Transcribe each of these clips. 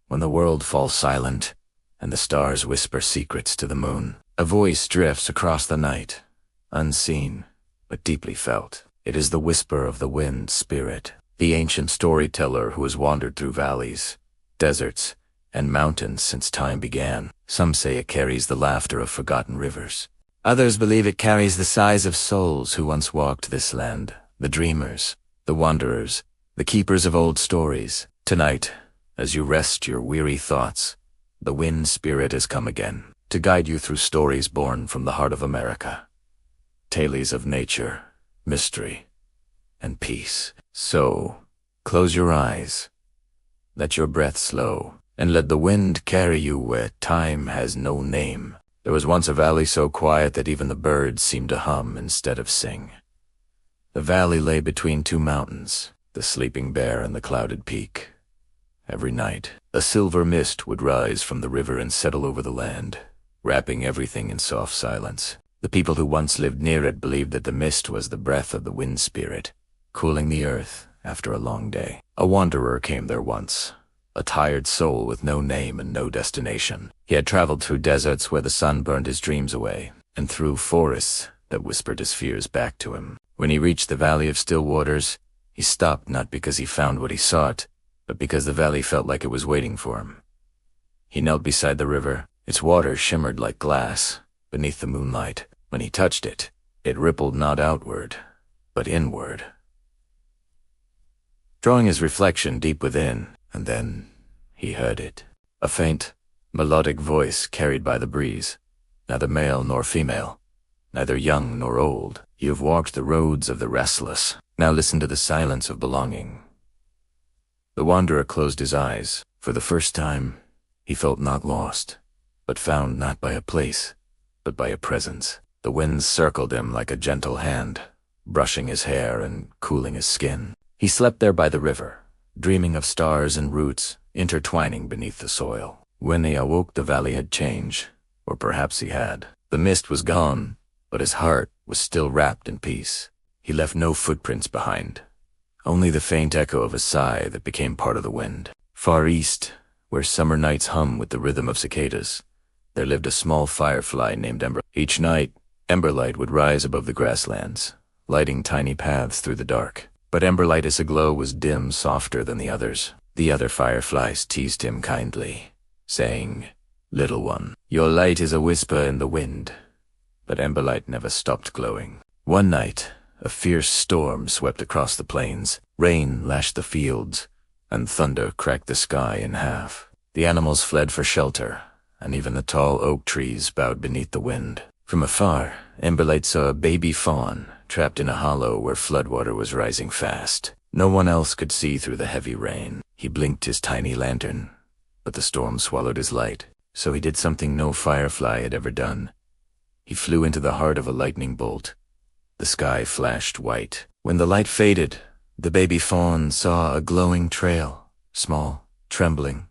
when the world falls silent and the stars whisper secrets to the moon. A voice drifts across the night, unseen but deeply felt. It is the whisper of the wind spirit, the ancient storyteller who has wandered through valleys, deserts, and mountains since time began. Some say it carries the laughter of forgotten rivers. Others believe it carries the sighs of souls who once walked this land, the dreamers, the wanderers, the keepers of old stories. Tonight, as you rest your weary thoughts, the wind spirit has come again to guide you through stories born from the heart of America. Tales of nature, mystery, and peace. So, close your eyes, let your breath slow, and let the wind carry you where time has no name. There was once a valley so quiet that even the birds seemed to hum instead of sing. The valley lay between two mountains, the sleeping bear and the clouded peak. Every night, a silver mist would rise from the river and settle over the land, wrapping everything in soft silence. The people who once lived near it believed that the mist was the breath of the wind spirit, cooling the earth after a long day. A wanderer came there once, a tired soul with no name and no destination. He had traveled through deserts where the sun burned his dreams away, and through forests that whispered his fears back to him. When he reached the Valley of Still Waters, he stopped not because he found what he sought, but because the valley felt like it was waiting for him. He knelt beside the river. Its water shimmered like glass beneath the moonlight. When he touched it, it rippled not outward, but inward, drawing his reflection deep within. And then he heard it, a faint, melodic voice carried by the breeze, neither male nor female, neither young nor old. You have walked the roads of the restless. Now listen to the silence of belonging. The wanderer closed his eyes. For the first time, he felt not lost, but found not by a place, but by a presence. The wind circled him like a gentle hand, brushing his hair and cooling his skin. He slept there by the river, dreaming of stars and roots intertwining beneath the soil. When he awoke, the valley had changed, or perhaps he had. The mist was gone, but his heart was still wrapped in peace. He left no footprints behind, only the faint echo of a sigh that became part of the wind. Far east, where summer nights hum with the rhythm of cicadas, there lived a small firefly named Ember. Each night, Emberlight would rise above the grasslands, lighting tiny paths through the dark. But Emberlight aglow was dim, softer than the others. The other fireflies teased him kindly, saying, "Little one, your light is a whisper in the wind." But Emberlight never stopped glowing. One night, a fierce storm swept across the plains. Rain lashed the fields, and thunder cracked the sky in half. The animals fled for shelter, and even the tall oak trees bowed beneath the wind. From afar, Emberlight saw a baby fawn trapped in a hollow where floodwater was rising fast. No one else could see through the heavy rain. He blinked his tiny lantern, but the storm swallowed his light. So he did something no firefly had ever done. He flew into the heart of a lightning bolt. The sky flashed white. When the light faded, the baby fawn saw a glowing trail, small, trembling,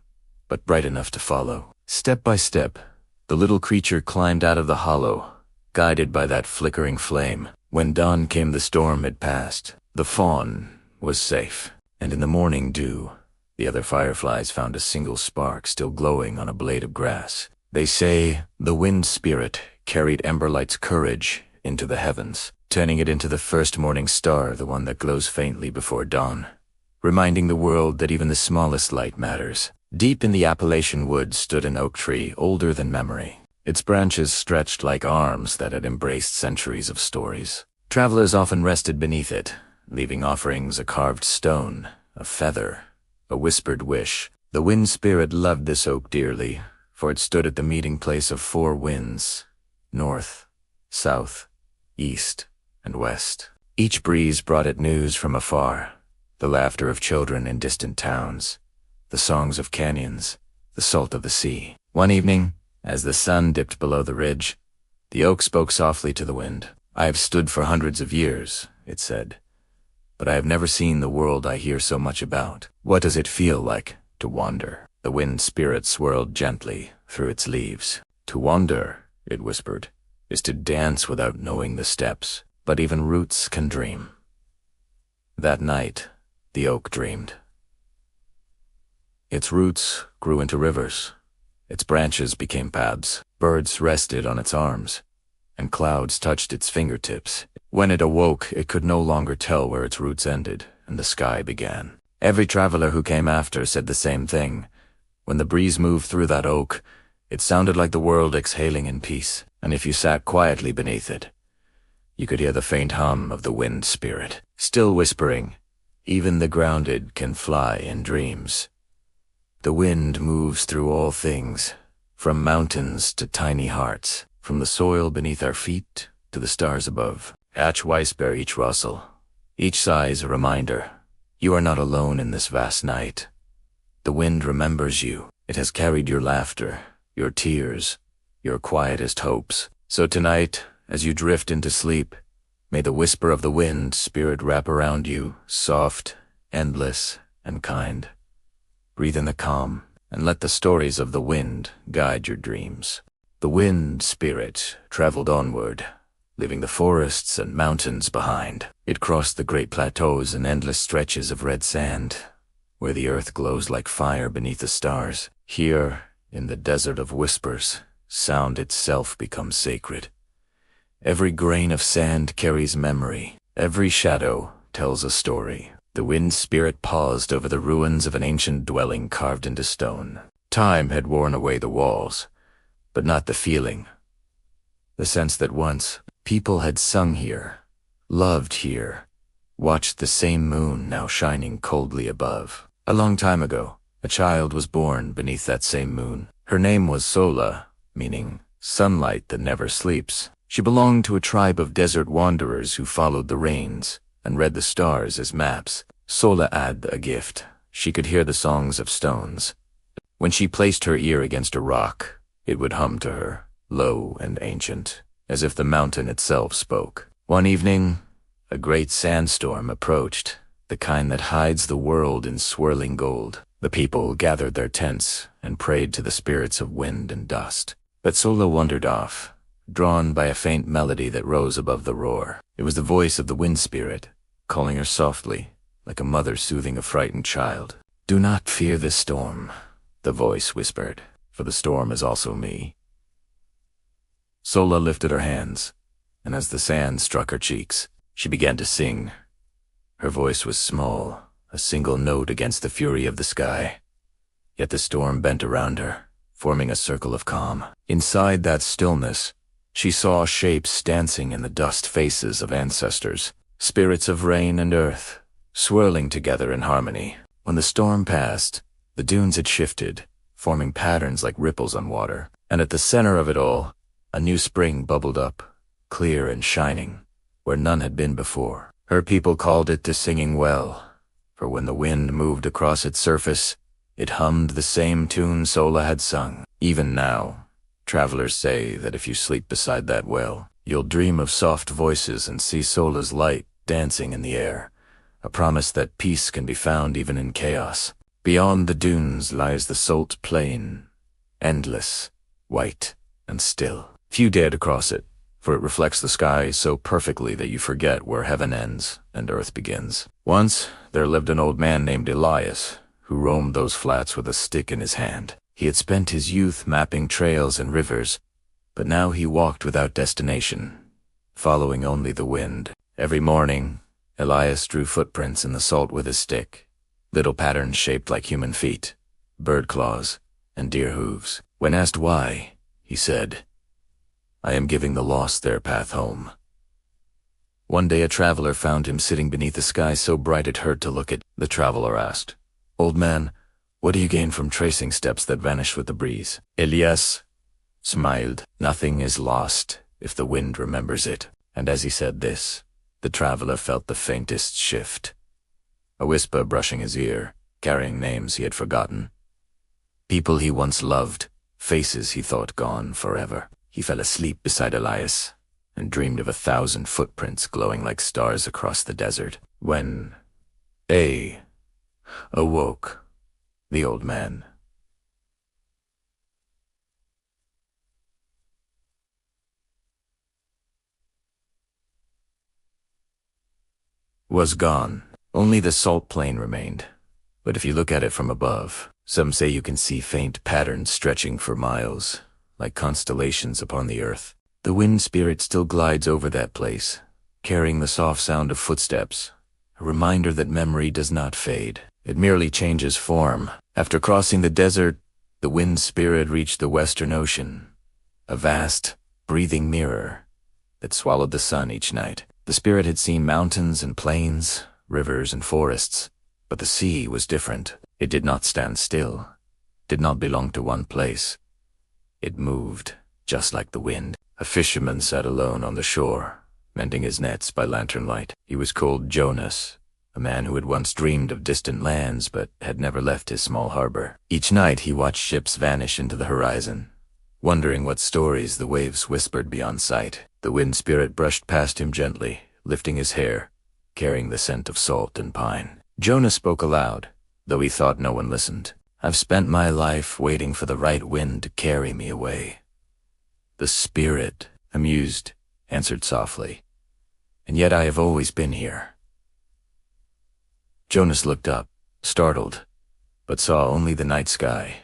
but bright enough to follow. Step by step, the little creature climbed out of the hollow, guided by that flickering flame. When dawn came, the storm had passed. The fawn was safe, and in the morning dew, the other fireflies found a single spark still glowing on a blade of grass. They say the wind spirit carried Emberlight's courage into the heavens, turning it into the first morning star, the one that glows faintly before dawn, reminding the world that even the smallest light matters. Deep in the Appalachian woods stood an oak tree older than memory. Its branches stretched like arms that had embraced centuries of stories. Travelers often rested beneath it, leaving offerings: a carved stone, a feather, a whispered wish. The wind spirit loved this oak dearly, for it stood at the meeting place of four winds: north, south, east, and west. Each breeze brought it news from afar, the laughter of children in distant towns, the songs of canyons, the salt of the sea. One evening, as the sun dipped below the ridge, the oak spoke softly to the wind. "I have stood for hundreds of years," it said, "but I have never seen the world I hear so much about. What does it feel like to wander?" The wind spirit swirled gently through its leaves. "To wander," it whispered, "is to dance without knowing the steps, but even roots can dream." That night, the oak dreamed. Its roots grew into rivers. Its branches became paths. Birds rested on its arms, and clouds touched its fingertips. When it awoke, it could no longer tell where its roots ended and the sky began. Every traveler who came after said the same thing. When the breeze moved through that oak, it sounded like the world exhaling in peace, and if you sat quietly beneath it, you could hear the faint hum of the wind spirit, still whispering, "Even the grounded can fly in dreams." The wind moves through all things, from mountains to tiny hearts, from the soil beneath our feet to the stars above. Each whisper, each rustle, each sigh is a reminder. You are not alone in this vast night. The wind remembers you. It has carried your laughter, your tears, your quietest hopes. So tonight, as you drift into sleep, may the whisper of the wind spirit wrap around you, soft, endless, and kind. Breathe in the calm, and let the stories of the wind guide your dreams. The wind spirit traveled onward, leaving the forests and mountains behind. It crossed the great plateaus and endless stretches of red sand, where the earth glows like fire beneath the stars. Here, in the desert of whispers, sound itself becomes sacred. Every grain of sand carries memory. Every shadow tells a story. The wind spirit paused over the ruins of an ancient dwelling carved into stone. Time had worn away the walls, but not the feeling. The sense that once people had sung here, loved here, watched the same moon now shining coldly above. A long time ago, a child was born beneath that same moon. Her name was Sola, meaning sunlight that never sleeps. She belonged to a tribe of desert wanderers who followed the rains and read the stars as maps. Sola had a gift. She could hear the songs of stones. When she placed her ear against a rock, it would hum to her, low and ancient, as if the mountain itself spoke. One evening, a great sandstorm approached, the kind that hides the world in swirling gold. The people gathered their tents and prayed to the spirits of wind and dust. But Sola wandered off, drawn by a faint melody that rose above the roar. It was the voice of the wind spirit, calling her softly, like a mother soothing a frightened child. "Do not fear this storm," the voice whispered, "for the storm is also me." Sola lifted her hands, and as the sand struck her cheeks, she began to sing. Her voice was small, a single note against the fury of the sky. Yet the storm bent around her, forming a circle of calm. Inside that stillness, she saw shapes dancing in the dust faces of ancestors, spirits of rain and earth, swirling together in harmony. When the storm passed, the dunes had shifted, forming patterns like ripples on water, and at the center of it all, a new spring bubbled up, clear and shining, where none had been before. Her people called it the Singing Well, for when the wind moved across its surface, it hummed the same tune Sola had sung. Even now, travelers say that if you sleep beside that well, you'll dream of soft voices and see Sola's light dancing in the air, a promise that peace can be found even in chaos. Beyond the dunes lies the salt plain, endless, white, and still. Few dare to cross it, for it reflects the sky so perfectly that you forget where heaven ends and earth begins. Once, there lived an old man named Elias, who roamed those flats with a stick in his hand. He had spent his youth mapping trails and rivers, but now he walked without destination, following only the wind. Every morning, Elias drew footprints in the salt with his stick, little patterns shaped like human feet, bird claws, and deer hooves. When asked why, he said, "I am giving the lost their path home." One day a traveler found him sitting beneath a sky so bright it hurt to look at. The traveler asked, "Old man, what do you gain from tracing steps that vanish with the breeze?" Elias smiled. "Nothing is lost if the wind remembers it." And as he said this, the traveler felt the faintest shift. A whisper brushing his ear, carrying names he had forgotten. People he once loved, faces he thought gone forever. He fell asleep beside Elias and dreamed of 1,000 footprints glowing like stars across the desert. When awoke, the old man was gone. Only the salt plain remained. But if you look at it from above, Some say you can see faint patterns stretching for miles, like constellations upon the earth. The wind spirit still glides over that place, carrying the soft sound of footsteps, a reminder that memory does not fade. It merely changes form. After crossing the desert, the wind spirit reached the Western Ocean, a vast, breathing mirror that swallowed the sun each night. The spirit had seen mountains and plains, rivers and forests, but the sea was different. It did not stand still, did not belong to one place. It moved, just like the wind. A fisherman sat alone on the shore, mending his nets by lantern light. He was called Jonas, a man who had once dreamed of distant lands but had never left his small harbor. Each night he watched ships vanish into the horizon, wondering what stories the waves whispered beyond sight. The wind spirit brushed past him gently, lifting his hair, carrying the scent of salt and pine. Jonas spoke aloud, though he thought no one listened. I've spent my life waiting for the right wind to carry me away. The spirit, amused, answered softly, and yet I have always been here. Jonas looked up, startled, but saw only the night sky,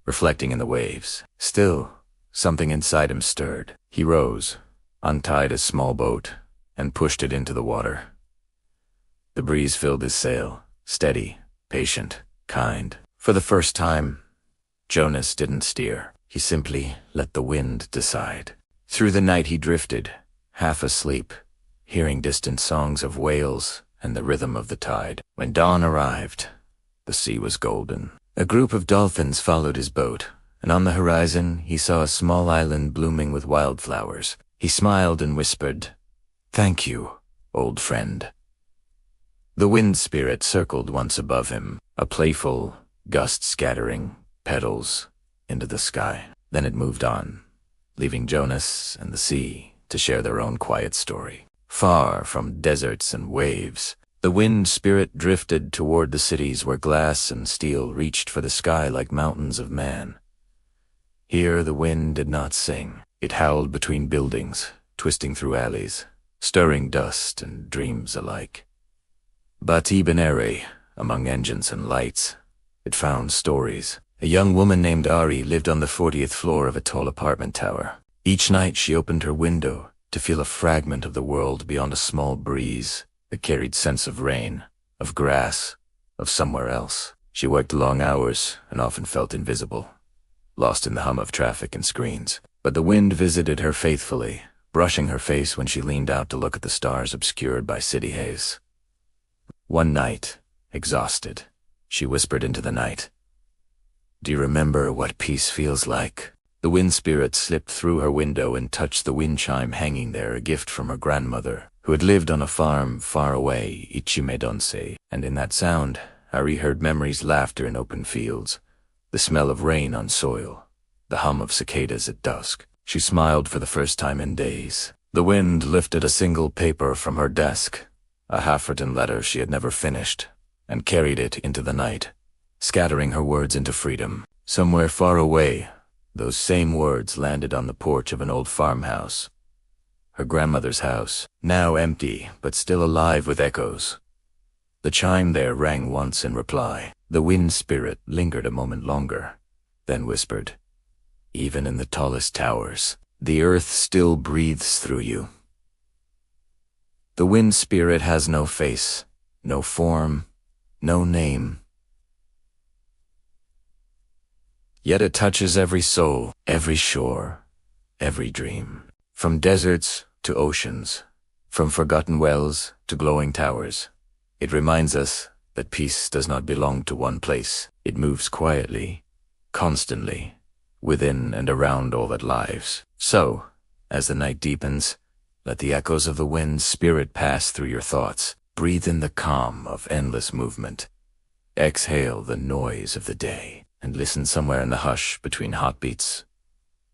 reflecting in the waves. Still, something inside him stirred. He rose, untied a small boat, and pushed it into the water. The breeze filled his sail, steady, patient, kind. For the first time, Jonas didn't steer. He simply let the wind decide. Through the night he drifted, half asleep, hearing distant songs of whales and the rhythm of the tide. When dawn arrived, the sea was golden. A group of dolphins followed his boat, and on the horizon he saw a small island blooming with wildflowers. He smiled and whispered, "Thank you, old friend." The wind spirit circled once above him, a playful gust scattering petals into the sky. Then it moved on, leaving Jonas and the sea to share their own quiet story. Far from deserts and waves, the wind spirit drifted toward the cities where glass and steel reached for the sky like mountains of man. Here the wind did not sing. It howled between buildings, twisting through alleys, stirring dust and dreams alike. But even airy, among engines and lights, it found stories. A young woman named Ari lived on the 40th floor of a tall apartment tower. Each night she opened her window to feel a fragment of the world beyond a small breeze that carried scents of rain, of grass, of somewhere else. She worked long hours and often felt invisible, lost in the hum of traffic and screens. But the wind visited her faithfully, brushing her face when she leaned out to look at the stars obscured by city haze. One night, exhausted, she whispered into the night, "Do you remember what peace feels like?" The wind spirit slipped through her window and touched the wind chime hanging there, a gift from her grandmother, who had lived on a farm far away, Ichimedonse. And in that sound, Ari heard memory's laughter in open fields, the smell of rain on soil, the hum of cicadas at dusk. She smiled for the first time in days. The wind lifted a single paper from her desk, a half-written letter she had never finished, and carried it into the night, scattering her words into freedom. Somewhere far away, those same words landed on the porch of an old farmhouse, her grandmother's house, now empty but still alive with echoes. The chime there rang once in reply. The wind spirit lingered a moment longer, then whispered, "Even in the tallest towers, the earth still breathes through you." The wind spirit has no face, no form, no name. Yet it touches every soul, every shore, every dream. From deserts to oceans, from forgotten wells to glowing towers, it reminds us that peace does not belong to one place. It moves quietly, constantly, within and around all that lives. So, as the night deepens, let the echoes of the wind spirit pass through your thoughts. Breathe in the calm of endless movement. Exhale the noise of the day, and listen somewhere in the hush between heartbeats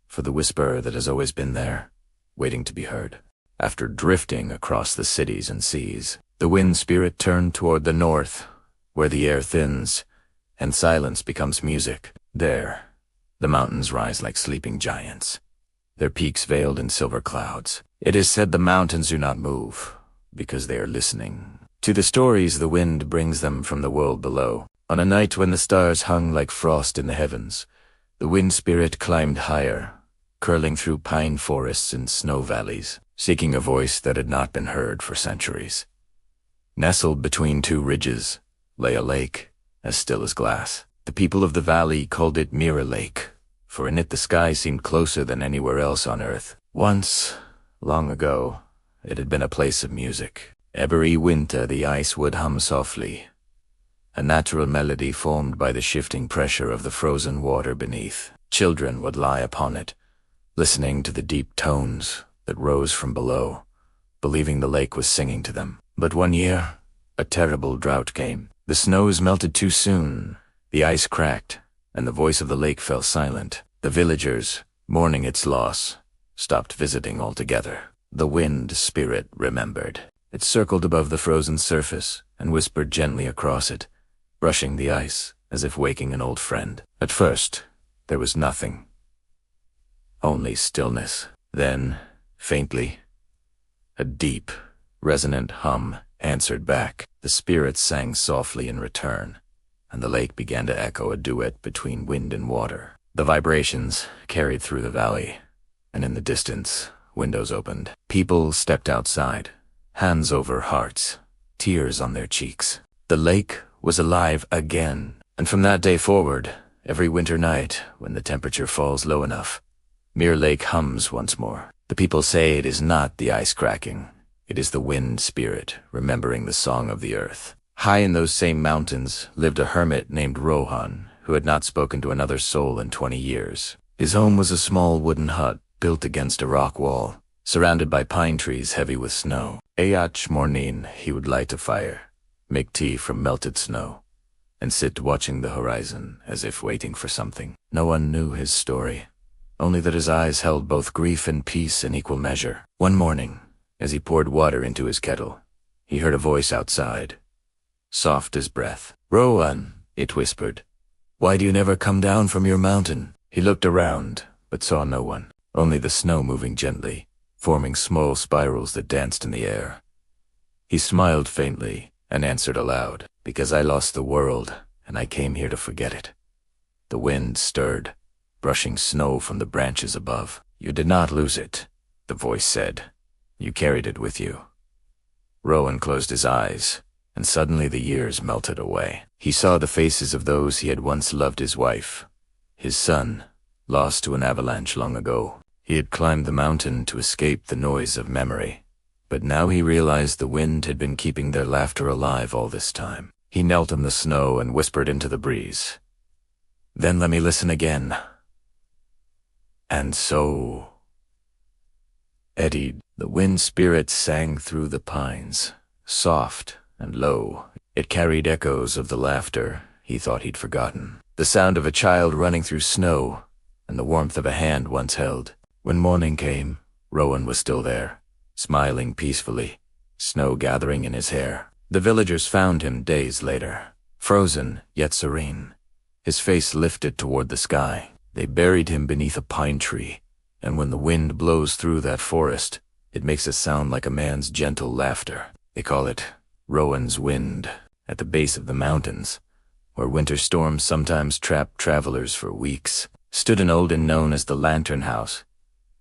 for the whisper that has always been there, waiting to be heard. After drifting across the cities and seas, the wind spirit turned toward the north, where the air thins and silence becomes music. There, the mountains rise like sleeping giants, their peaks veiled in silver clouds. It is said the mountains do not move, because they are listening to the stories the wind brings them from the world below. On a night when the stars hung like frost in the heavens, the wind spirit climbed higher, curling through pine forests and snow valleys, seeking a voice that had not been heard for centuries. Nestled between two ridges lay a lake, as still as glass. The people of the valley called it Mirror Lake, for in it the sky seemed closer than anywhere else on earth. Once, long ago, it had been a place of music. Every winter the ice would hum softly, a natural melody formed by the shifting pressure of the frozen water beneath. Children would lie upon it, listening to the deep tones that rose from below, believing the lake was singing to them. But one year, a terrible drought came. The snows melted too soon, the ice cracked, and the voice of the lake fell silent. The villagers, mourning its loss, stopped visiting altogether. The wind spirit remembered. It circled above the frozen surface and whispered gently across it, brushing the ice as if waking an old friend. At first, there was nothing. Only stillness. Then, faintly, a deep, resonant hum answered back. The spirits sang softly in return, and the lake began to echo a duet between wind and water. The vibrations carried through the valley, and in the distance, windows opened. People stepped outside, hands over hearts, tears on their cheeks. The lake was alive again, and from that day forward, every winter night, when the temperature falls low enough, Mirror Lake hums once more. The people say it is not the ice cracking. It is the wind spirit remembering the song of the earth. High in those same mountains lived a hermit named Rohan, who had not spoken to another soul in 20 years. His home was a small wooden hut built against a rock wall, surrounded by pine trees heavy with snow. Each morning he would light a fire, make tea from melted snow, and sit watching the horizon as if waiting for something. No one knew his story, only that his eyes held both grief and peace in equal measure. One morning, as he poured water into his kettle, he heard a voice outside, soft as breath. "Rowan," it whispered, "why do you never come down from your mountain?" He looked around, but saw no one, only the snow moving gently, forming small spirals that danced in the air. He smiled faintly and answered aloud, "Because I lost the world, and I came here to forget it." The wind stirred, brushing snow from the branches above. "You did not lose it," the voice said. "You carried it with you." Rowan closed his eyes, and suddenly the years melted away. He saw the faces of those he had once loved: his wife, his son, lost to an avalanche long ago. He had climbed the mountain to escape the noise of memory, but now he realized the wind had been keeping their laughter alive all this time. He knelt in the snow and whispered into the breeze, "Then let me listen again." And so, eddied, the wind spirit sang through the pines, soft and low. It carried echoes of the laughter he thought he'd forgotten, the sound of a child running through snow, and the warmth of a hand once held. When morning came, Rowan was still there, smiling peacefully, snow gathering in his hair. The villagers found him days later, frozen yet serene, his face lifted toward the sky. They buried him beneath a pine tree, and when the wind blows through that forest, it makes a sound like a man's gentle laughter. They call it Rowan's Wind. At the base of the mountains, where winter storms sometimes trap travelers for weeks, stood an old inn known as the Lantern House.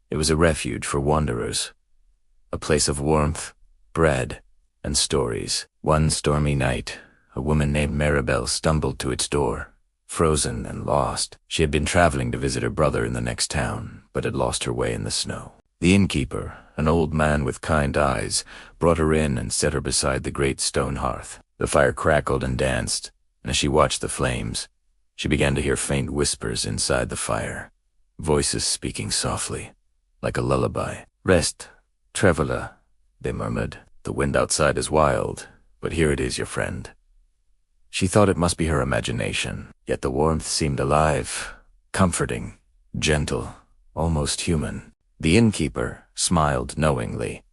It was a refuge for wanderers, a place of warmth, bread, and stories. One stormy night, a woman named Maribel stumbled to its door, frozen and lost. She had been traveling to visit her brother in the next town, but had lost her way in the snow. The innkeeper, an old man with kind eyes, brought her in and set her beside the great stone hearth. The fire crackled and danced, and as she watched the flames, she began to hear faint whispers inside the fire, voices speaking softly, like a lullaby. "Rest, traveler," they murmured. "The wind outside is wild, but here it is, your friend." She thought it must be her imagination, yet the warmth seemed alive, comforting, gentle, almost human. The innkeeper smiled knowingly.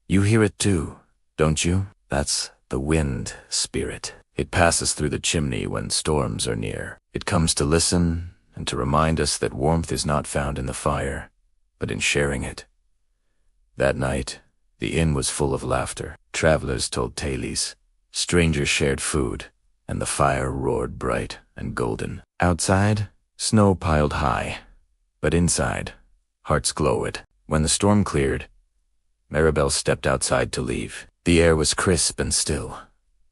"You hear it too, don't you? That's the wind spirit. It passes through the chimney when storms are near. It comes to listen and to remind us that warmth is not found in the fire, but in sharing it." That night, the inn was full of laughter. Travelers told tales. Strangers shared food, and the fire roared bright and golden. Outside, snow piled high, but inside, hearts glowed. When the storm cleared, Maribel stepped outside to leave. The air was crisp and still,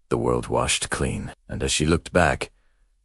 the world washed clean, and as she looked back,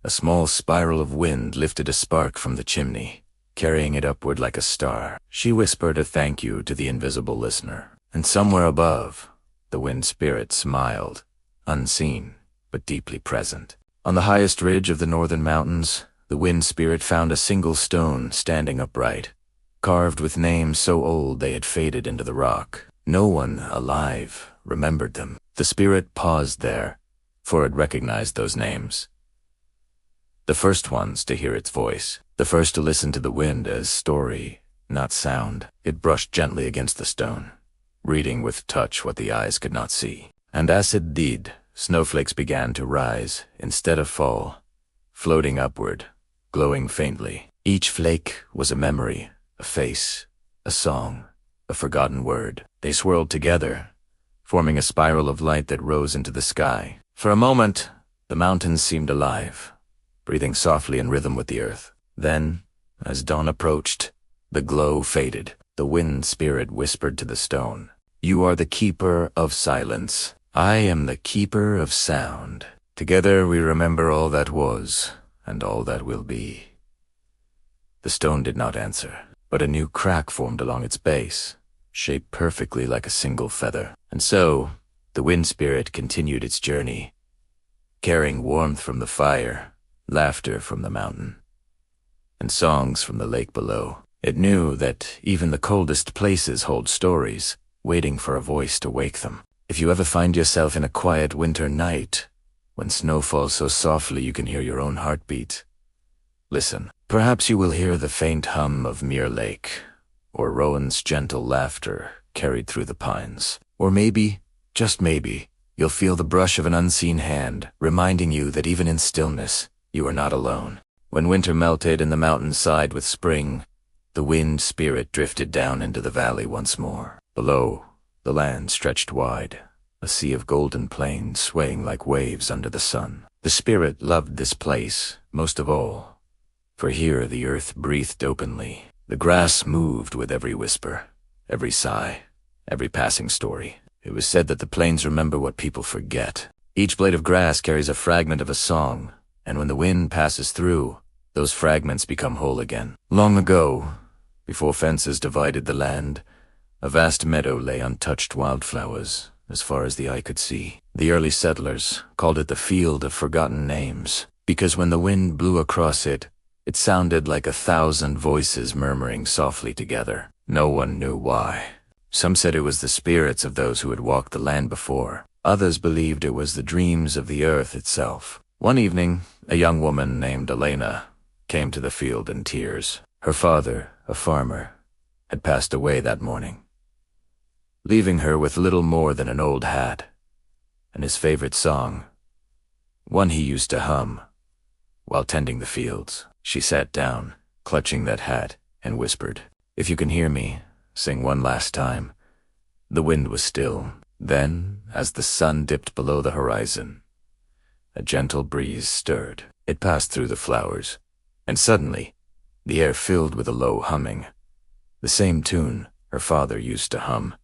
a small spiral of wind lifted a spark from the chimney, carrying it upward like a star. She whispered a thank you to the invisible listener, and somewhere above, the wind spirit smiled, unseen but deeply present. On the highest ridge of the northern mountains, the wind spirit found a single stone standing upright, carved with names so old they had faded into the rock. No one alive remembered them. The spirit paused there, for it recognized those names. The first ones to hear its voice, the first to listen to the wind as story, not sound. It brushed gently against the stone, reading with touch what the eyes could not see. And as it did, snowflakes began to rise instead of fall, floating upward, glowing faintly. Each flake was a memory, a face, a song, a forgotten word. They swirled together, forming a spiral of light that rose into the sky. For a moment, the mountains seemed alive, breathing softly in rhythm with the earth. Then, as dawn approached, the glow faded. The wind spirit whispered to the stone, "You are the keeper of silence. I am the keeper of sound. Together we remember all that was, and all that will be." The stone did not answer, but a new crack formed along its base, shaped perfectly like a single feather. And so, the wind spirit continued its journey, carrying warmth from the fire, laughter from the mountain, and songs from the lake below. It knew that even the coldest places hold stories, waiting for a voice to wake them. If you ever find yourself in a quiet winter night, when snow falls so softly you can hear your own heartbeat, listen. Perhaps you will hear the faint hum of Muir Lake, or Rowan's gentle laughter carried through the pines. Or maybe, just maybe, you'll feel the brush of an unseen hand, reminding you that even in stillness, you are not alone. When winter melted and the mountains sighed with spring, the wind spirit drifted down into the valley once more. Below, the land stretched wide, a sea of golden plains swaying like waves under the sun. The spirit loved this place most of all, for here the earth breathed openly. The grass moved with every whisper, every sigh, every passing story. It was said that the plains remember what people forget. Each blade of grass carries a fragment of a song, and when the wind passes through, those fragments become whole again. Long ago, before fences divided the land, a vast meadow lay untouched wildflowers, as far as the eye could see. The early settlers called it the Field of Forgotten Names, because when the wind blew across it, it sounded like 1,000 voices murmuring softly together. No one knew why. Some said it was the spirits of those who had walked the land before. Others believed it was the dreams of the earth itself. One evening, a young woman named Elena came to the field in tears. Her father, a farmer, had passed away that morning, leaving her with little more than an old hat and his favorite song, one he used to hum while tending the fields. She sat down, clutching that hat, and whispered, "If you can hear me, sing one last time." The wind was still. Then, as the sun dipped below the horizon, a gentle breeze stirred. It passed through the flowers, and suddenly, the air filled with a low humming, the same tune her father used to hum.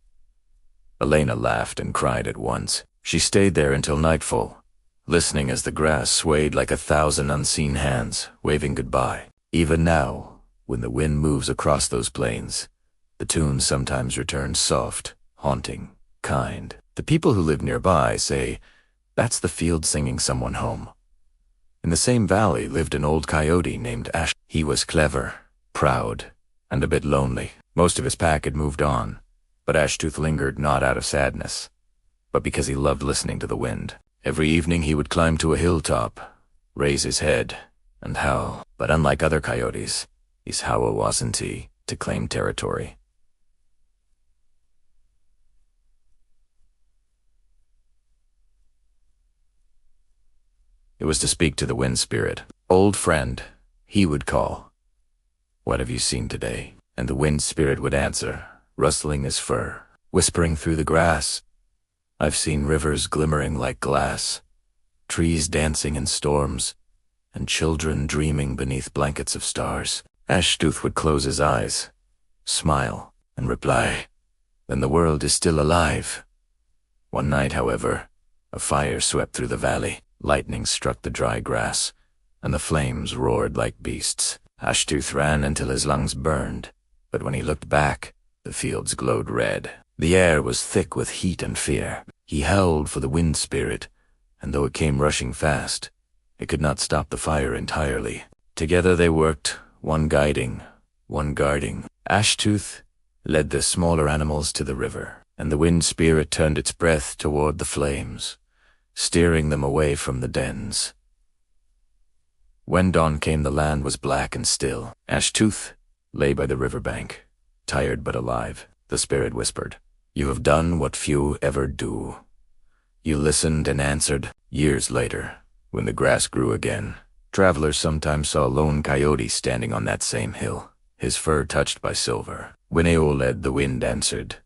Elena laughed and cried at once. She stayed there until nightfall, listening as the grass swayed like 1,000 unseen hands, waving goodbye. Even now, when the wind moves across those plains, the tune sometimes returns soft, haunting, kind. The people who live nearby say, "That's the field singing someone home." In the same valley lived an old coyote named Ash. He was clever, proud, and a bit lonely. Most of his pack had moved on, but Ashtooth lingered not out of sadness, but because he loved listening to the wind. Every evening he would climb to a hilltop, raise his head, and howl. But unlike other coyotes, his howl wasn't to claim territory. It was to speak to the wind spirit. "Old friend," he would call, "what have you seen today?" And the wind spirit would answer, rustling his fur, whispering through the grass, "I've seen rivers glimmering like glass, trees dancing in storms, and children dreaming beneath blankets of stars. Ashtooth would close his eyes, smile, and reply, "Then the world is still alive." One night, however, a fire swept through the valley. Lightning struck the dry grass, and the flames roared like beasts. Ashtooth ran until his lungs burned, but when he looked back, the fields glowed red. The air was thick with heat and fear. He howled for the wind spirit, and though it came rushing fast, it could not stop the fire entirely. Together they worked, one guiding, one guarding. Ashtooth led the smaller animals to the river, and the wind spirit turned its breath toward the flames, steering them away from the dens. When dawn came, the land was black and still. Ashtooth lay by the riverbank, tired but alive. The spirit whispered, "You have done what few ever do." You listened and answered. Years later, when the grass grew again, travelers sometimes saw a lone coyote standing on that same hill, his fur touched by silver. When Aeoled the wind answered,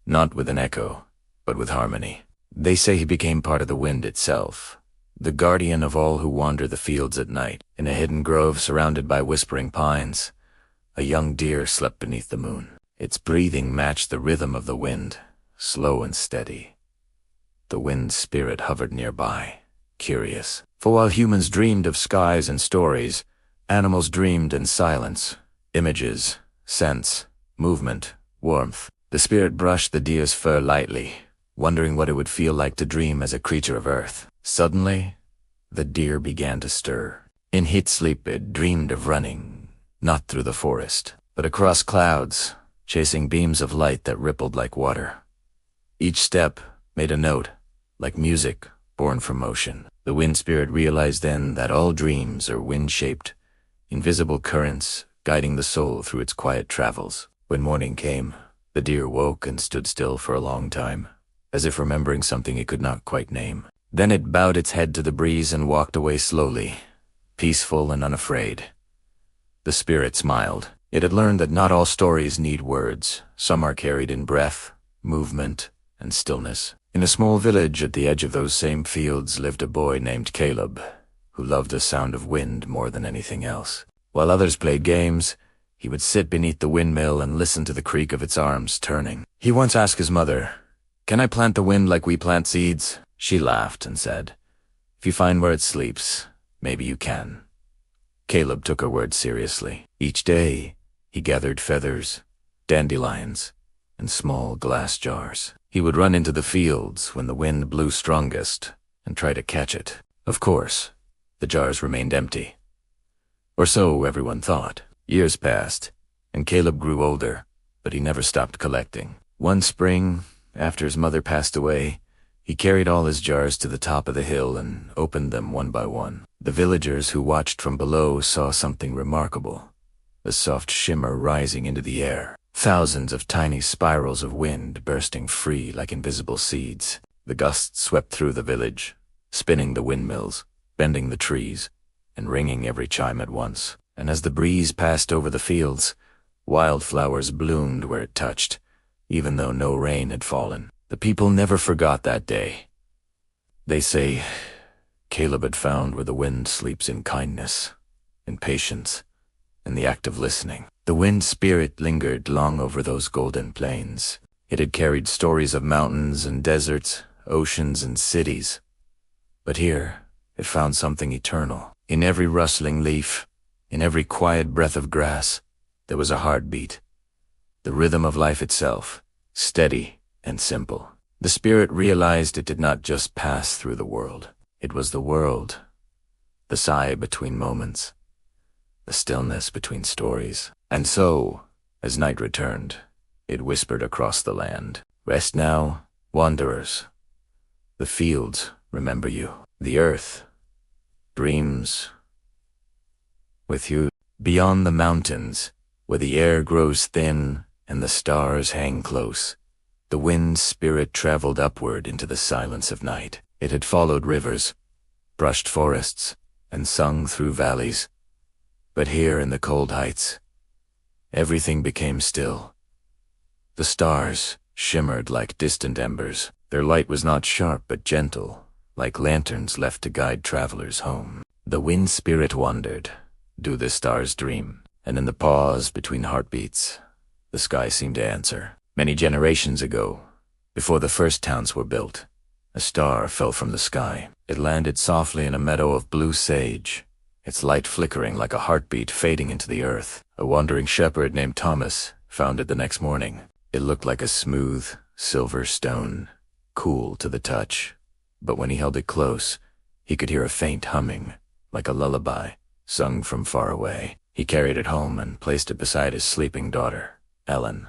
not with an echo, but with harmony. They say he became part of the wind itself, the guardian of all who wander the fields at night. In a hidden grove surrounded by whispering pines, a young deer slept beneath the moon. Its breathing matched the rhythm of the wind, slow and steady. The wind spirit hovered nearby, curious. For while humans dreamed of skies and stories, animals dreamed in silence, images, scents, movement, warmth. The spirit brushed the deer's fur lightly, wondering what it would feel like to dream as a creature of earth. Suddenly, the deer began to stir. In heat sleep it dreamed of running, not through the forest, but across clouds, chasing beams of light that rippled like water. Each step made a note, like music born from motion. The wind spirit realized then that all dreams are wind-shaped, invisible currents guiding the soul through its quiet travels. When morning came, the deer woke and stood still for a long time, as if remembering something it could not quite name. Then it bowed its head to the breeze and walked away slowly, peaceful and unafraid. The spirit smiled. It had learned that not all stories need words. Some are carried in breath, movement, and stillness. In a small village at the edge of those same fields lived a boy named Caleb, who loved the sound of wind more than anything else. While others played games, he would sit beneath the windmill and listen to the creak of its arms turning. He once asked his mother, "Can I plant the wind like we plant seeds?" She laughed and said, "If you find where it sleeps, maybe you can." Caleb took her words seriously. Each day, he gathered feathers, dandelions, and small glass jars. He would run into the fields when the wind blew strongest and try to catch it. Of course, the jars remained empty. Or so everyone thought. Years passed, and Caleb grew older, but he never stopped collecting. One spring, after his mother passed away, he carried all his jars to the top of the hill and opened them one by one. The villagers who watched from below saw something remarkable, a soft shimmer rising into the air, thousands of tiny spirals of wind bursting free like invisible seeds. The gusts swept through the village, spinning the windmills, bending the trees, and ringing every chime at once. And as the breeze passed over the fields, wildflowers bloomed where it touched, even though no rain had fallen. The people never forgot that day. They say Caleb had found where the wind sleeps in kindness, in patience, in the act of listening. The wind spirit lingered long over those golden plains. It had carried stories of mountains and deserts, oceans and cities. But here, it found something eternal. In every rustling leaf, in every quiet breath of grass, there was a heartbeat, the rhythm of life itself, steady and simple. The spirit realized it did not just pass through the world. It was the world, the sigh between moments, the stillness between stories. And so, as night returned, it whispered across the land, "Rest now, wanderers. The fields remember you. The earth dreams with you." Beyond the mountains, where the air grows thin and the stars hang close, the wind spirit traveled upward into the silence of night. It had followed rivers, brushed forests, and sung through valleys. But here in the cold heights, everything became still. The stars shimmered like distant embers. Their light was not sharp but gentle, like lanterns left to guide travelers home. The wind spirit wondered, do the stars dream? And in the pause between heartbeats, the sky seemed to answer. Many generations ago, before the first towns were built, a star fell from the sky. It landed softly in a meadow of blue sage, its light flickering like a heartbeat fading into the earth. A wandering shepherd named Thomas found it the next morning. It looked like a smooth, silver stone, cool to the touch. But when he held it close, he could hear a faint humming, like a lullaby, sung from far away. He carried it home and placed it beside his sleeping daughter, Ellen,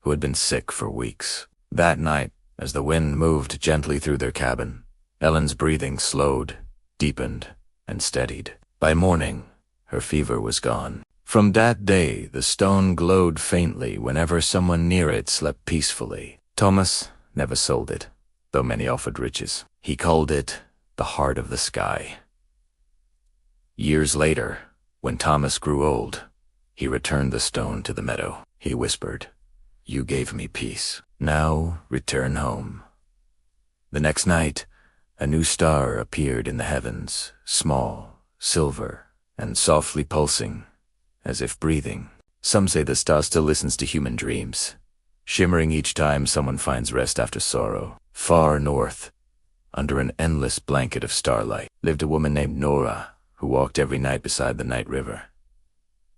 who had been sick for weeks. That night, as the wind moved gently through their cabin, Ellen's breathing slowed, deepened, and steadied. By morning, her fever was gone. From that day, the stone glowed faintly whenever someone near it slept peacefully. Thomas never sold it, though many offered riches. He called it the heart of the sky. Years later, when Thomas grew old, he returned the stone to the meadow. He whispered, "You gave me peace. Now return home." The next night, a new star appeared in the heavens, small, silver, and softly pulsing, as if breathing. Some say the star still listens to human dreams, shimmering each time someone finds rest after sorrow. Far north, under an endless blanket of starlight, lived a woman named Nora, who walked every night beside the night river.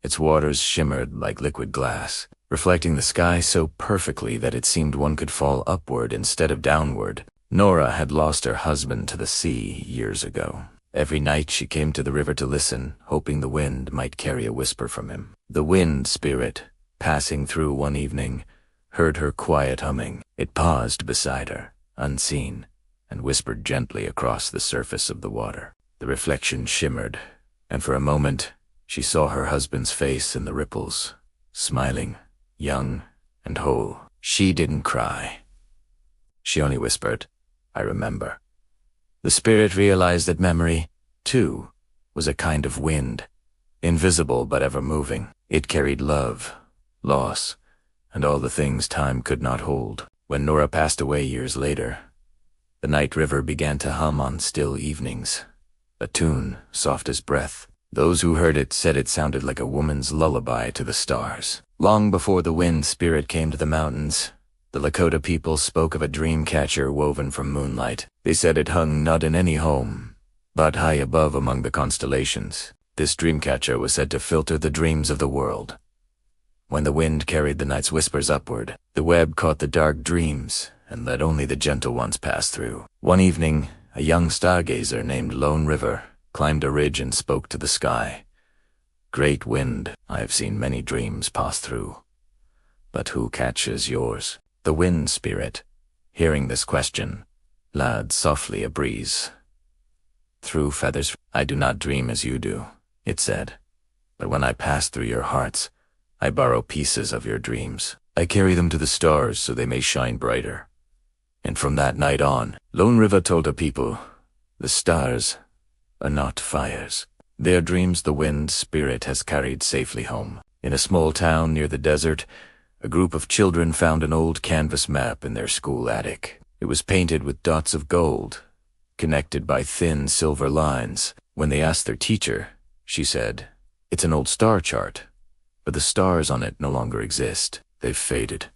Its waters shimmered like liquid glass, reflecting the sky so perfectly that it seemed one could fall upward instead of downward. Nora had lost her husband to the sea years ago. Every night she came to the river to listen, hoping the wind might carry a whisper from him. The wind spirit, passing through one evening, heard her quiet humming. It paused beside her, unseen, and whispered gently across the surface of the water. The reflection shimmered, and for a moment she saw her husband's face in the ripples, smiling, young and whole. She didn't cry. She only whispered, "I remember." The spirit realized that memory, too, was a kind of wind, invisible but ever moving. It carried love, loss, and all the things time could not hold. When Nora passed away years later, the night river began to hum on still evenings, a tune soft as breath. Those who heard it said it sounded like a woman's lullaby to the stars. Long before the wind spirit came to the mountains, the Lakota people spoke of a dreamcatcher woven from moonlight. They said it hung not in any home, but high above among the constellations. This dreamcatcher was said to filter the dreams of the world. When the wind carried the night's whispers upward, the web caught the dark dreams and let only the gentle ones pass through. One evening, a young stargazer named Lone River climbed a ridge and spoke to the sky. "Great wind, I have seen many dreams pass through, but who catches yours?" The wind spirit, hearing this question, led softly a breeze through feathers. "I do not dream as you do," it said, "but when I pass through your hearts, I borrow pieces of your dreams. I carry them to the stars so they may shine brighter." And from that night on, Lone River told her people, "The stars are not fires. Their dreams the wind spirit has carried safely home." In a small town near the desert, a group of children found an old canvas map in their school attic. It was painted with dots of gold, connected by thin silver lines. When they asked their teacher, she said, "It's an old star chart, but the stars on it no longer exist. They've faded."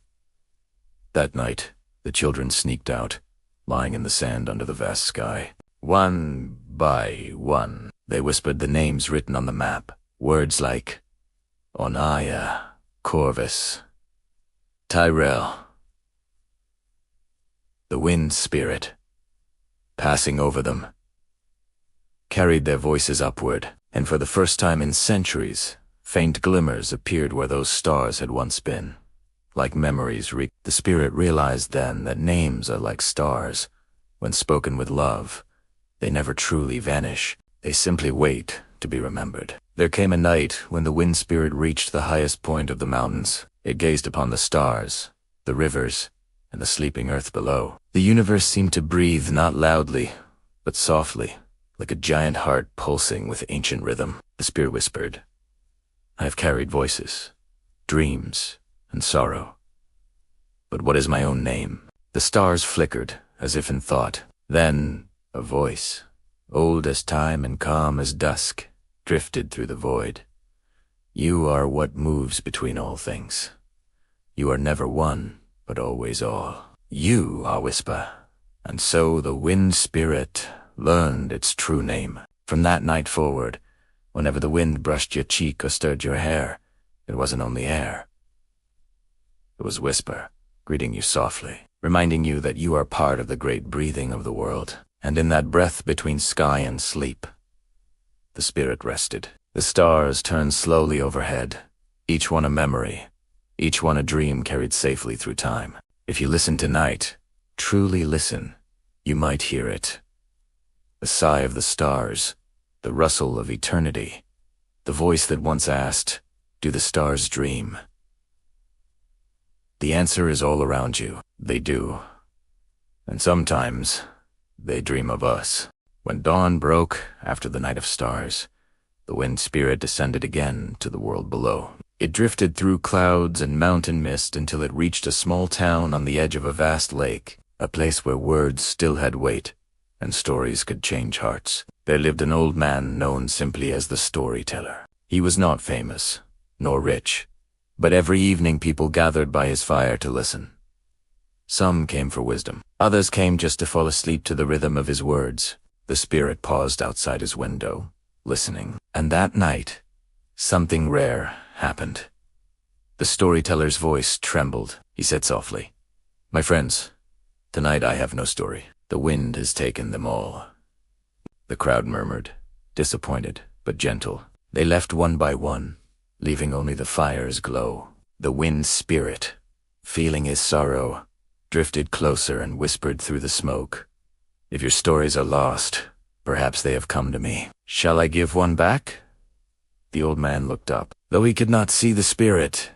That night, the children sneaked out, lying in the sand under the vast sky. One by one, they whispered the names written on the map, words like Onaya, Corvus, Tyrell. The wind spirit, passing over them, carried their voices upward, and for the first time in centuries, faint glimmers appeared where those stars had once been. Like memories, the spirit realized then that names are like stars. When spoken with love, they never truly vanish. They simply wait to be remembered. There came a night when the wind spirit reached the highest point of the mountains. It gazed upon the stars, the rivers, and the sleeping earth below. The universe seemed to breathe not loudly, but softly, like a giant heart pulsing with ancient rhythm. The spirit whispered, "I have carried voices, dreams, and sorrow. But what is my own name?" The stars flickered, as if in thought. Then A voice, old as time and calm as dusk, drifted through the void. You are what moves between all things. You are never one, but always all. You are Whisper. And so the wind spirit learned its true name. From that night forward, whenever the wind brushed your cheek or stirred your hair, it wasn't only air. It was Whisper, greeting you softly, reminding you that you are part of the great breathing of the world. And in that breath between sky and sleep, the spirit rested. The stars turned slowly overhead, each one a memory, each one a dream carried safely through time. If you listen tonight, truly listen, you might hear it. The sigh of the stars, the rustle of eternity, the voice that once asked, "Do the stars dream?" The answer is all around you. They do. And sometimes, they dream of us. When dawn broke after the night of stars, the wind spirit descended again to the world below. It drifted through clouds and mountain mist until it reached a small town on the edge of a vast lake, a place where words still had weight and stories could change hearts. There lived an old man known simply as the storyteller. He was not famous, nor rich, but every evening people gathered by his fire to listen. Some came for wisdom. Others came just to fall asleep to the rhythm of his words. The spirit paused outside his window, listening. And that night, something rare happened. The storyteller's voice trembled. He said softly, "My friends, tonight I have no story. The wind has taken them all." The crowd murmured, disappointed but gentle. They left one by one, leaving only the fire's glow. The wind spirit, feeling his sorrow, drifted closer and whispered through the smoke, "If your stories are lost, perhaps they have come to me. Shall I give one back?" The old man looked up. Though he could not see the spirit,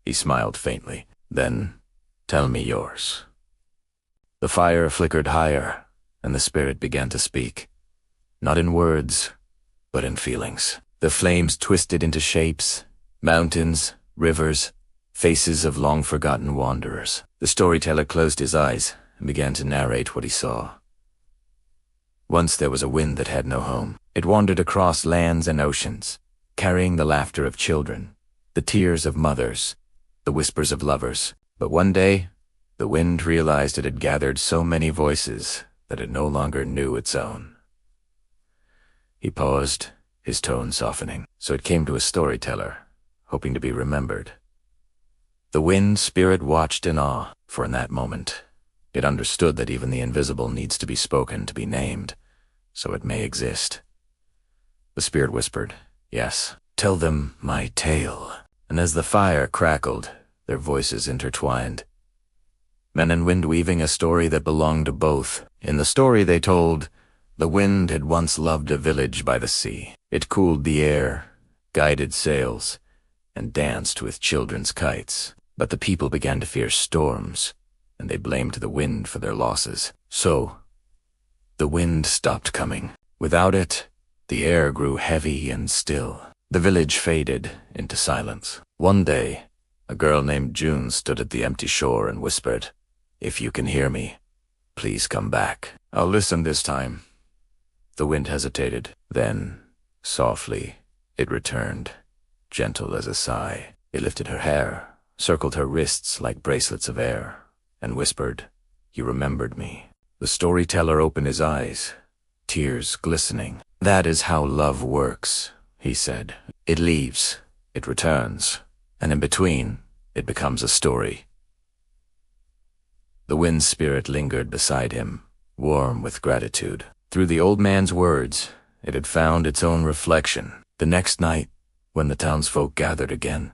he smiled faintly. "Then, tell me yours." The fire flickered higher, and the spirit began to speak. Not in words, but in feelings. The flames twisted into shapes, mountains, rivers, faces of long-forgotten wanderers. The storyteller closed his eyes and began to narrate what he saw. Once there was a wind that had no home. It wandered across lands and oceans, carrying the laughter of children, the tears of mothers, the whispers of lovers. But one day, the wind realized it had gathered so many voices that it no longer knew its own. He paused, his tone softening. So it came to a storyteller, hoping to be remembered. The wind spirit watched in awe, for in that moment, it understood that even the invisible needs to be spoken to be named, so it may exist. The spirit whispered, "Yes, tell them my tale." And as the fire crackled, their voices intertwined. Men and wind weaving a story that belonged to both. In the story they told, the wind had once loved a village by the sea. It cooled the air, guided sails, and danced with children's kites. But the people began to fear storms, and they blamed the wind for their losses. So, the wind stopped coming. Without it, the air grew heavy and still. The village faded into silence. One day, a girl named June stood at the empty shore and whispered, "If you can hear me, please come back." "I'll listen this time." The wind hesitated. Then, softly, it returned, gentle as a sigh. It lifted her hair, circled her wrists like bracelets of air, and whispered, "You remembered me." The storyteller opened his eyes, tears glistening. "That is how love works," he said. "It leaves, it returns, and in between, it becomes a story." The wind spirit lingered beside him, warm with gratitude. Through the old man's words, it had found its own reflection. The next night, when the townsfolk gathered again,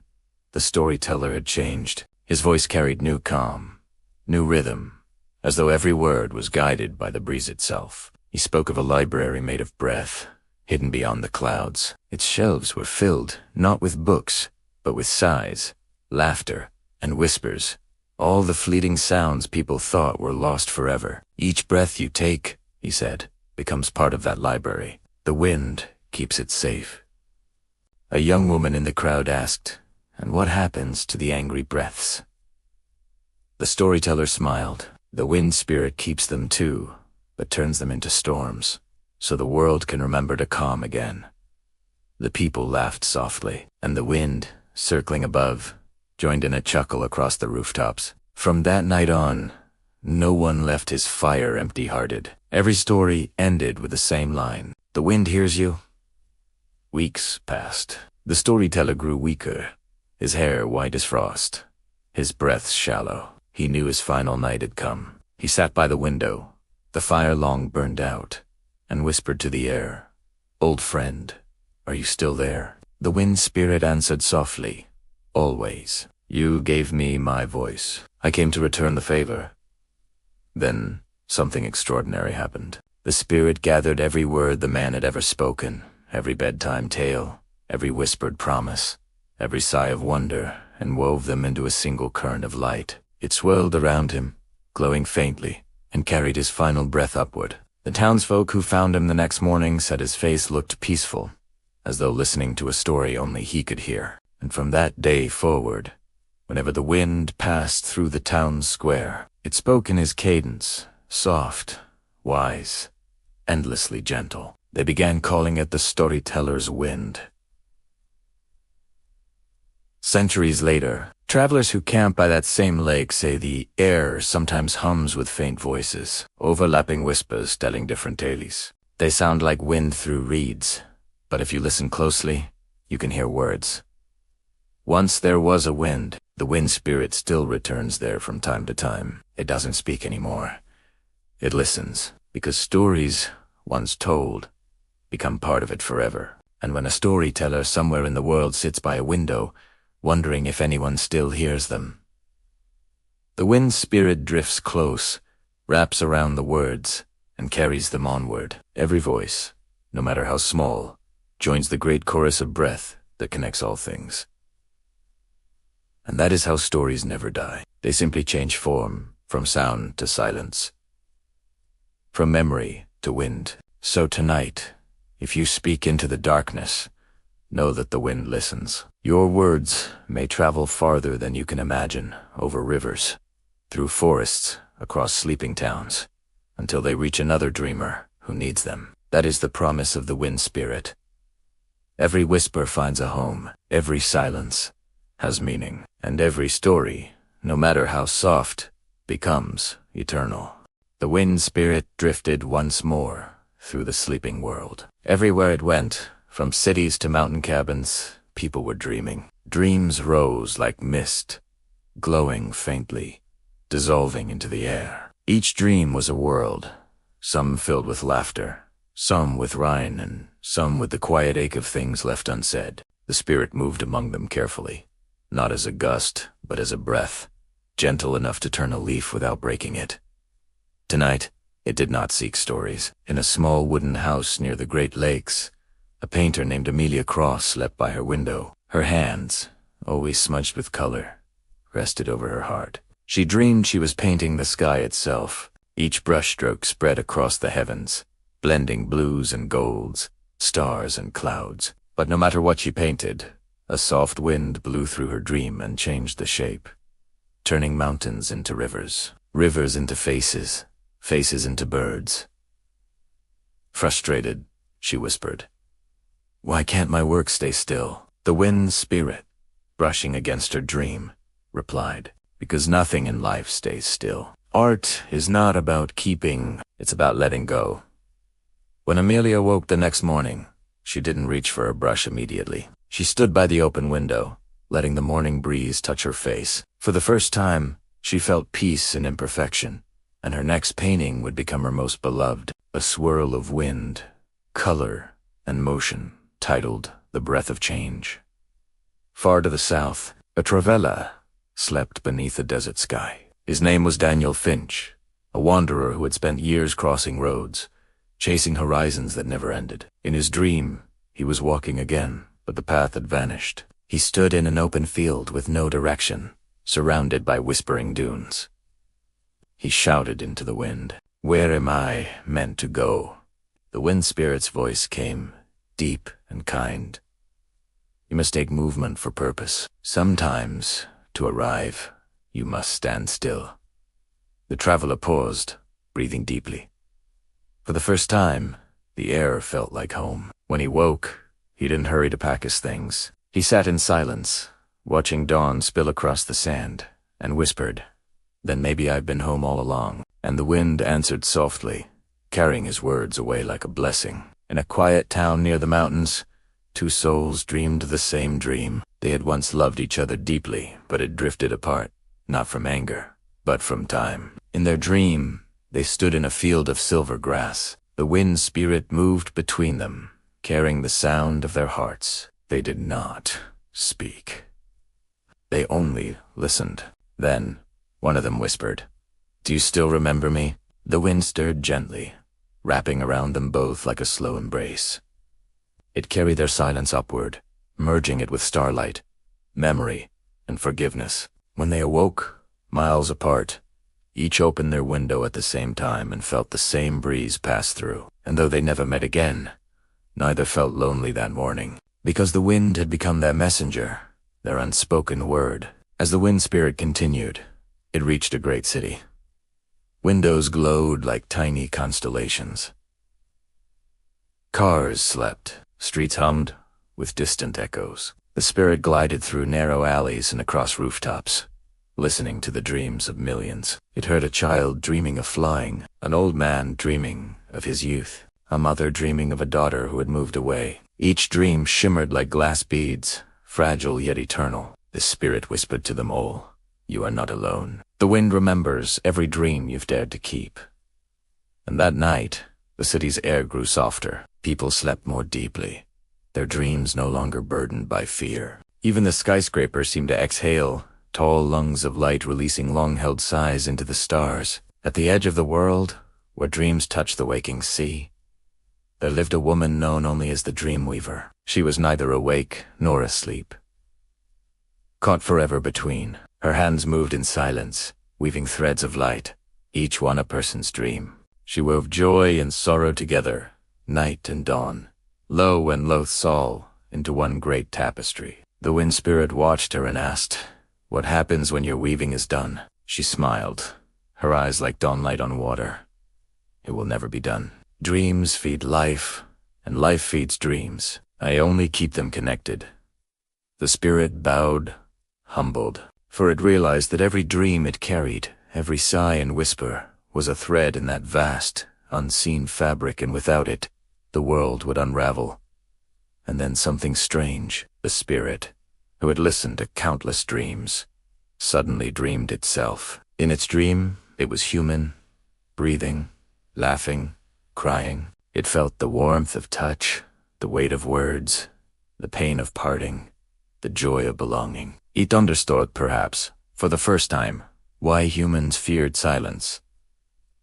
the storyteller had changed. His voice carried new calm, new rhythm, as though every word was guided by the breeze itself. He spoke of a library made of breath, hidden beyond the clouds. Its shelves were filled, not with books, but with sighs, laughter, and whispers, all the fleeting sounds people thought were lost forever. "Each breath you take," he said, "becomes part of that library. The wind keeps it safe." A young woman in the crowd asked, "And what happens to the angry breaths?" The storyteller smiled. "The wind spirit keeps them too, but turns them into storms, so the world can remember to calm again. The people laughed softly, and the wind, circling above, joined in a chuckle across the rooftops. From that night on, no one left his fire empty-hearted. Every story ended with the same line. The wind hears you. Weeks passed. The storyteller grew weaker, his hair white as frost, his breath shallow. He knew his final night had come. He sat by the window, the fire long burned out, and whispered to the air, "Old friend, are you still there?" The wind spirit answered softly, "Always. You gave me my voice. I came to return the favor." Then something extraordinary happened. The spirit gathered every word the man had ever spoken, every bedtime tale, every whispered promise, every sigh of wonder, and wove them into a single current of light. It swirled around him, glowing faintly, and carried his final breath upward. The townsfolk who found him the next morning said his face looked peaceful, as though listening to a story only he could hear. And from that day forward, whenever the wind passed through the town square, it spoke in his cadence, soft, wise, endlessly gentle. They began calling it the storyteller's wind. Centuries later, travelers who camp by that same lake say the air sometimes hums with faint voices, overlapping whispers telling different tales. They sound like wind through reeds, but if you listen closely, you can hear words. Once there was a wind. The wind spirit still returns there from time to time. It doesn't speak anymore. It listens, because stories, once told, become part of it forever. And when a storyteller somewhere in the world sits by a window, wondering if anyone still hears them, the wind spirit drifts close, wraps around the words, and carries them onward. Every voice, no matter how small, joins the great chorus of breath that connects all things. And that is how stories never die. They simply change form, from sound to silence, from memory to wind. So tonight, if you speak into the darkness, know that the wind listens. Your words may travel farther than you can imagine, over rivers, through forests, across sleeping towns, until they reach another dreamer who needs them. That is the promise of the wind spirit. Every whisper finds a home, every silence has meaning, and every story, no matter how soft, becomes eternal. The wind spirit drifted once more through the sleeping world. Everywhere it went, from cities to mountain cabins, people were dreaming. Dreams rose like mist, glowing faintly, dissolving into the air. Each dream was a world, some filled with laughter, some with rhyme, and some with the quiet ache of things left unsaid. The spirit moved among them carefully, not as a gust, but as a breath, gentle enough to turn a leaf without breaking it. Tonight, it did not seek stories. In a small wooden house near the Great Lakes, a painter named Amelia Cross slept by her window. Her hands, always smudged with color, rested over her heart. She dreamed she was painting the sky itself. Each brushstroke spread across the heavens, blending blues and golds, stars and clouds. But no matter what she painted, a soft wind blew through her dream and changed the shape, turning mountains into rivers, rivers into faces, faces into birds. Frustrated, she whispered, "Why can't my work stay still?" The wind spirit, brushing against her dream, replied, "Because nothing in life stays still. Art is not about keeping, it's about letting go." When Amelia woke the next morning, she didn't reach for a brush immediately. She stood by the open window, letting the morning breeze touch her face. For the first time, she felt peace in imperfection, and her next painting would become her most beloved, a swirl of wind, color, and motion, titled The Breath of Change. Far to the south, a travella slept beneath a desert sky. His name was Daniel Finch, a wanderer who had spent years crossing roads, chasing horizons that never ended. In his dream, he was walking again, but the path had vanished. He stood in an open field with no direction, surrounded by whispering dunes. He shouted into the wind, "Where am I meant to go?" The wind spirit's voice came, deep and kind. "You must take movement for purpose. Sometimes, to arrive, you must stand still." The traveler paused, breathing deeply. For the first time, the air felt like home. When he woke, he didn't hurry to pack his things. He sat in silence, watching dawn spill across the sand, and whispered, "Then maybe I've been home all along." And the wind answered softly, carrying his words away like a blessing. In a quiet town near the mountains, two souls dreamed the same dream. They had once loved each other deeply, but had drifted apart, not from anger, but from time. In their dream, they stood in a field of silver grass. The wind spirit moved between them, carrying the sound of their hearts. They did not speak. They only listened. Then, one of them whispered, "Do you still remember me?" The wind stirred gently, wrapping around them both like a slow embrace. It carried their silence upward, merging it with starlight, memory, and forgiveness. When they awoke, miles apart, each opened their window at the same time and felt the same breeze pass through. And though they never met again, neither felt lonely that morning, because the wind had become their messenger, their unspoken word. As the wind spirit continued, it reached a great city. Windows glowed like tiny constellations. Cars slept, streets hummed with distant echoes. The spirit glided through narrow alleys and across rooftops, listening to the dreams of millions. It heard a child dreaming of flying, an old man dreaming of his youth, a mother dreaming of a daughter who had moved away. Each dream shimmered like glass beads, fragile yet eternal. The spirit whispered to them all, "You are not alone." The wind remembers every dream you've dared to keep. And that night, the city's air grew softer. People slept more deeply, their dreams no longer burdened by fear. Even the skyscrapers seemed to exhale, tall lungs of light releasing long-held sighs into the stars. At the edge of the world, where dreams touch the waking sea, there lived a woman known only as the Dreamweaver. She was neither awake nor asleep, caught forever between. Her hands moved in silence, weaving threads of light, each one a person's dream. She wove joy and sorrow together, night and dawn, low and loaths all, into one great tapestry. The wind spirit watched her and asked, "What happens when your weaving is done?" She smiled, her eyes like dawnlight on water. "It will never be done. Dreams feed life, and life feeds dreams. I only keep them connected." The spirit bowed, humbled, for it realized that every dream it carried, every sigh and whisper, was a thread in that vast, unseen fabric, and without it, the world would unravel. And then something strange, the spirit, who had listened to countless dreams, suddenly dreamed itself. In its dream, it was human, breathing, laughing, crying. It felt the warmth of touch, the weight of words, the pain of parting, the joy of belonging. It understood, perhaps, for the first time, why humans feared silence.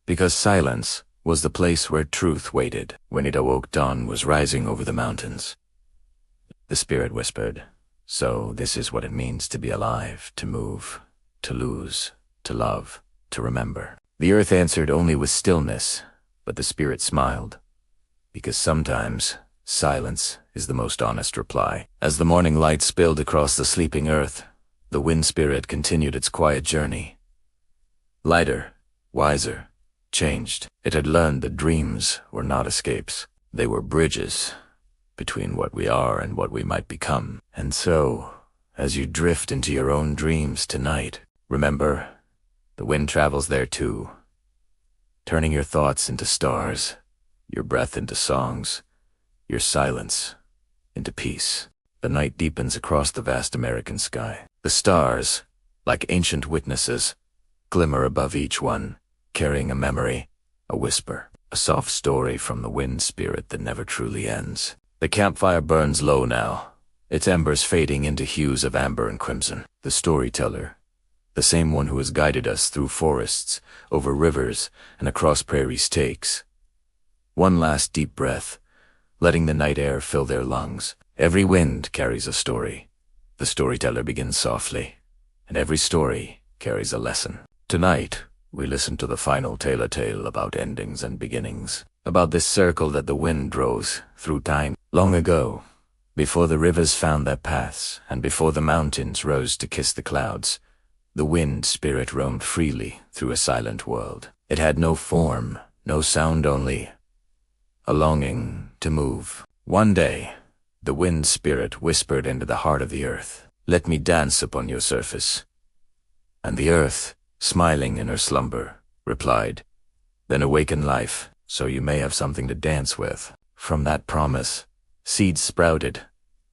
Because silence was the place where truth waited. When it awoke, dawn was rising over the mountains. The spirit whispered, "So this is what it means to be alive, to move, to lose, to love, to remember." The earth answered only with stillness, but the spirit smiled, because sometimes silence is the most honest reply. As the morning light spilled across the sleeping earth, the wind spirit continued its quiet journey. Lighter, wiser, changed. It had learned that dreams were not escapes. They were bridges between what we are and what we might become. And so, as you drift into your own dreams tonight, remember, the wind travels there too, turning your thoughts into stars, your breath into songs, your silence into peace. The night deepens across the vast American sky. The stars, like ancient witnesses, glimmer above each one, carrying a memory, a whisper, a soft story from the wind spirit that never truly ends. The campfire burns low now, its embers fading into hues of amber and crimson. The storyteller, the same one who has guided us through forests, over rivers, and across prairies, takes one last deep breath, letting the night air fill their lungs. Every wind carries a story. The storyteller begins softly, and every story carries a lesson. Tonight, we listen to the final tale about endings and beginnings, about this circle that the wind draws through time. Long ago, before the rivers found their paths, and before the mountains rose to kiss the clouds, the wind spirit roamed freely through a silent world. It had no form, no sound, only a longing to move. One day, the wind spirit whispered into the heart of the earth, "Let me dance upon your surface." And the earth, smiling in her slumber, replied, "Then awaken life, so you may have something to dance with." From that promise, seeds sprouted,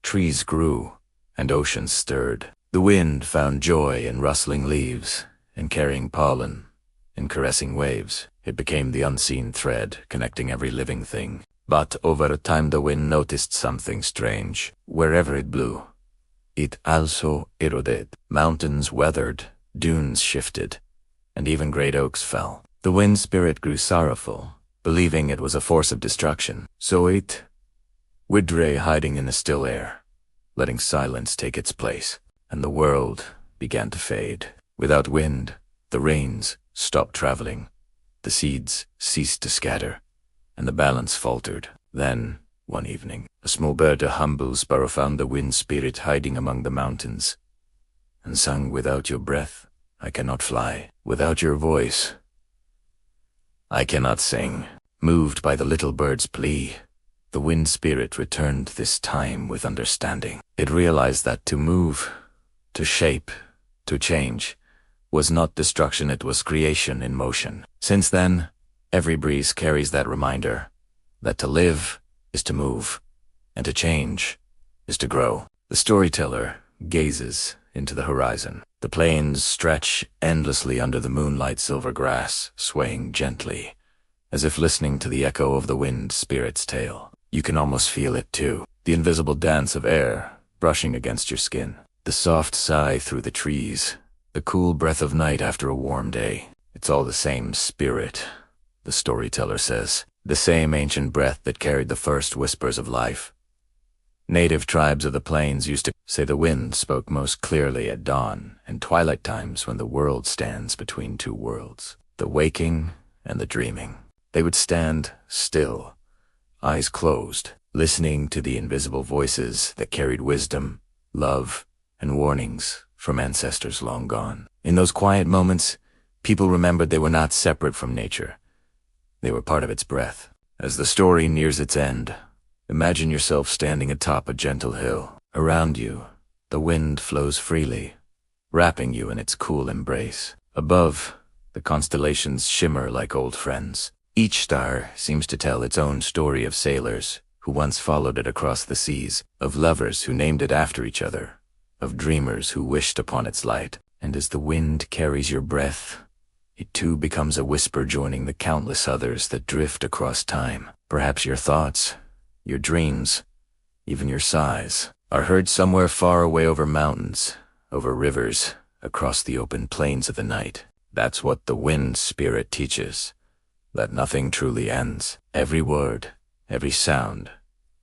trees grew, and oceans stirred. The wind found joy in rustling leaves, in carrying pollen, in caressing waves. It became the unseen thread connecting every living thing. But over time the wind noticed something strange. Wherever it blew, it also eroded. Mountains weathered, dunes shifted, and even great oaks fell. The wind spirit grew sorrowful, believing it was a force of destruction. So it withdrew, hiding in the still air, letting silence take its place. And the world began to fade. Without wind, the rains stopped traveling, the seeds ceased to scatter, and the balance faltered. Then, one evening, a small bird, a humble sparrow, found the wind spirit hiding among the mountains, and sung, "Without your breath, I cannot fly. Without your voice, I cannot sing." Moved by the little bird's plea, the wind spirit returned this time with understanding. It realized that to move, to shape, to change, was not destruction, it was creation in motion. Since then, every breeze carries that reminder that to live is to move, and to change is to grow. The storyteller gazes into the horizon. The plains stretch endlessly under the moonlight, silver grass swaying gently, as if listening to the echo of the wind spirit's tale. You can almost feel it too, the invisible dance of air brushing against your skin, the soft sigh through the trees, the cool breath of night after a warm day. It's all the same spirit, the storyteller says, the same ancient breath that carried the first whispers of life. Native tribes of the plains used to say the wind spoke most clearly at dawn and twilight times, when the world stands between two worlds, the waking and the dreaming. They would stand still, eyes closed, listening to the invisible voices that carried wisdom, love, and warnings from ancestors long gone. In those quiet moments, people remembered they were not separate from nature. They were part of its breath. As the story nears its end, imagine yourself standing atop a gentle hill. Around you, the wind flows freely, wrapping you in its cool embrace. Above, the constellations shimmer like old friends. Each star seems to tell its own story of sailors who once followed it across the seas, of lovers who named it after each other, of dreamers who wished upon its light. And as the wind carries your breath, it too becomes a whisper, joining the countless others that drift across time. Perhaps your thoughts, your dreams, even your sighs, are heard somewhere far away, over mountains, over rivers, across the open plains of the night. That's what the wind spirit teaches, that nothing truly ends. Every word, every sound,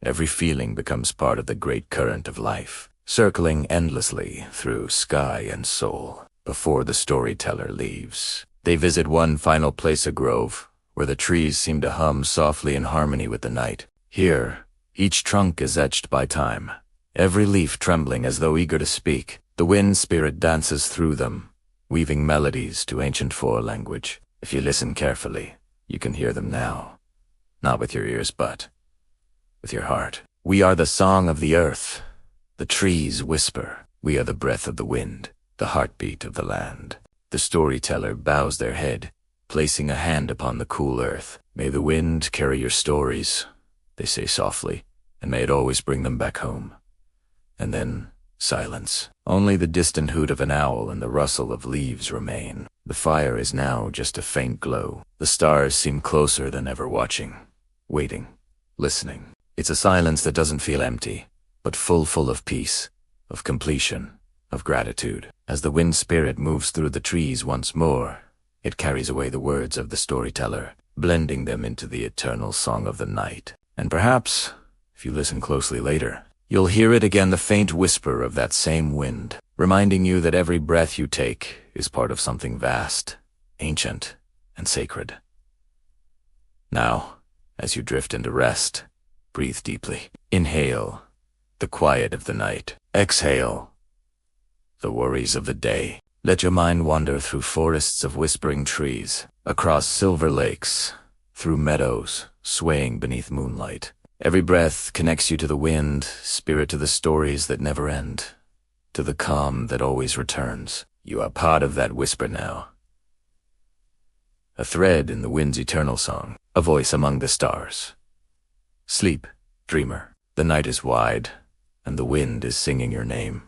every feeling becomes part of the great current of life, circling endlessly through sky and soul. Before the storyteller leaves, they visit one final place, a grove, where the trees seem to hum softly in harmony with the night. Here, each trunk is etched by time, every leaf trembling as though eager to speak. The wind spirit dances through them, weaving melodies to ancient forelanguage. If you listen carefully, you can hear them now, not with your ears, but with your heart. We are the song of the earth. The trees whisper. We are the breath of the wind, the heartbeat of the land. The storyteller bows their head, placing a hand upon the cool earth. May the wind carry your stories, they say softly, and may it always bring them back home. And then silence. Only the distant hoot of an owl and the rustle of leaves remain. The fire is now just a faint glow. The stars seem closer than ever, watching, waiting, listening. It's a silence that doesn't feel empty, but full of peace, of completion, of gratitude. As the wind spirit moves through the trees once more, it carries away the words of the storyteller, blending them into the eternal song of the night. And perhaps, if you listen closely later, you'll hear it again, the faint whisper of that same wind, reminding you that every breath you take is part of something vast, ancient, and sacred. Now, as you drift into rest, breathe deeply. Inhale the quiet of the night. Exhale the worries of the day. Let your mind wander through forests of whispering trees, across silver lakes, through meadows swaying beneath moonlight. Every breath connects you to the wind, spirit to the stories that never end, to the calm that always returns. You are part of that whisper now. A thread in the wind's eternal song, a voice among the stars. Sleep, dreamer. The night is wide, and the wind is singing your name.